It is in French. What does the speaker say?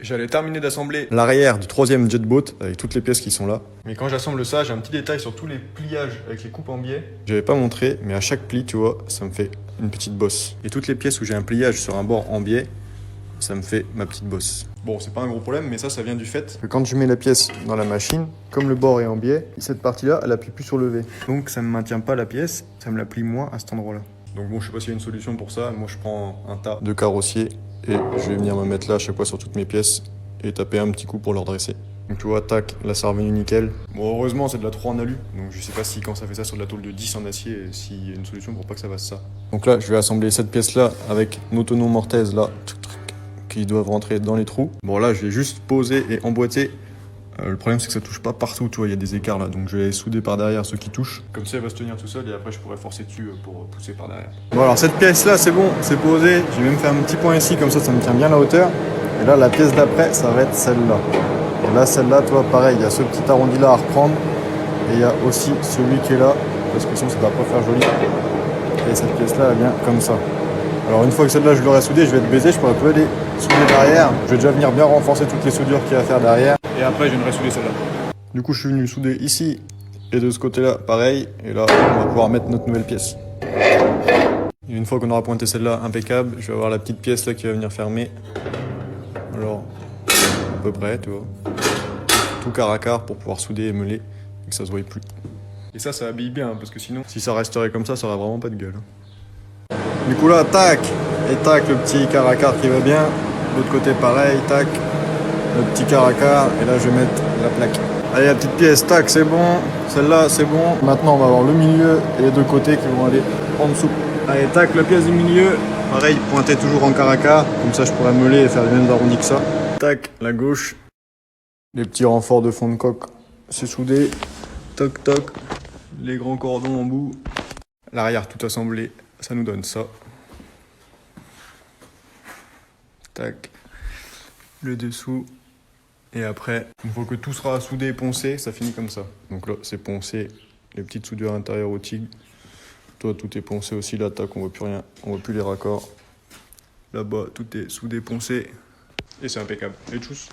J'allais terminer d'assembler l'arrière du troisième jet boat avec toutes les pièces qui sont là. Mais quand j'assemble ça, j'ai un petit détail sur tous les pliages avec les coupes en biais. J'avais pas montré, mais à chaque pli, tu vois, ça me fait une petite bosse. Et toutes les pièces où j'ai un pliage sur un bord en biais, ça me fait ma petite bosse. Bon, c'est pas un gros problème, mais ça vient du fait que quand je mets la pièce dans la machine, comme le bord est en biais, cette partie-là, elle appuie plus sur le V. Donc ça me maintient pas la pièce, ça me la plie moins à cet endroit-là. Donc bon, je sais pas s'il y a une solution pour ça. Moi, je prends un tas de carrossier et je vais venir me mettre là à chaque fois sur toutes mes pièces et taper un petit coup pour le redresser. Donc tu vois, tac, là ça est revenu nickel. Bon, heureusement, c'est de la 3 en alu, donc je sais pas si quand ça fait ça sur de la tôle de 10 en acier, s'il y a une solution pour pas que ça fasse ça. Donc là, je vais assembler cette pièce-là avec nos tonneaux mortaise là, qui doivent rentrer dans les trous. Bon là, je vais juste poser et emboîter. Le problème, c'est que ça touche pas partout, tu vois, il y a des écarts là, donc je vais souder par derrière ceux qui touchent. Comme ça, elle va se tenir tout seul et après, je pourrai forcer dessus pour pousser par derrière. Bon, alors cette pièce-là, c'est bon, c'est posé. J'ai même fait un petit point ici, comme ça me tient bien la hauteur. Et là, la pièce d'après, ça va être celle-là. Et là, celle-là, tu vois, pareil, il y a ce petit arrondi-là à reprendre. Et il y a aussi celui qui est là, parce que sinon, ça ne va pas faire joli. Et cette pièce-là, elle vient comme ça. Alors, une fois que celle-là, je l'aurai soudée, je vais être baisé, je pourrais plus aller souder derrière. Je vais déjà venir bien renforcer toutes les soudures qu'il y a à faire derrière. Et après, je viendrai souder celle-là. Du coup, je suis venu souder ici et de ce côté-là, pareil. Et là, on va pouvoir mettre notre nouvelle pièce. Et une fois qu'on aura pointé celle-là impeccable, je vais avoir la petite pièce là qui va venir fermer. Alors, à peu près, tu vois. Tout quart à quart pour pouvoir souder et meuler et que ça se voie plus. Et ça habille bien, hein, parce que sinon, si ça resterait comme ça aurait vraiment pas de gueule. Du coup là, tac, et tac, le petit quart à quart qui va bien. De l'autre côté, pareil, tac, le petit quart à quart. Et là, je vais mettre la plaque. Allez, la petite pièce, tac, c'est bon. Celle-là, c'est bon. Maintenant, on va avoir le milieu et les deux côtés qui vont aller en dessous. Allez, tac, la pièce du milieu. Pareil, pointer toujours en quart à quart. Comme ça, je pourrais meuler et faire les mêmes arrondis que ça. Tac, la gauche. Les petits renforts de fond de coque, c'est soudé. Toc, toc. Les grands cordons en bout. L'arrière tout assemblé, ça nous donne ça. Tac. Le dessous. Et après, une fois que tout sera soudé et poncé, ça finit comme ça. Donc là, c'est poncé. Les petites soudures intérieures au TIG. Toi, tout est poncé aussi. Là, tac, on voit plus rien. On voit plus les raccords. Là-bas, tout est soudé, poncé. Et c'est impeccable. Et tchuss.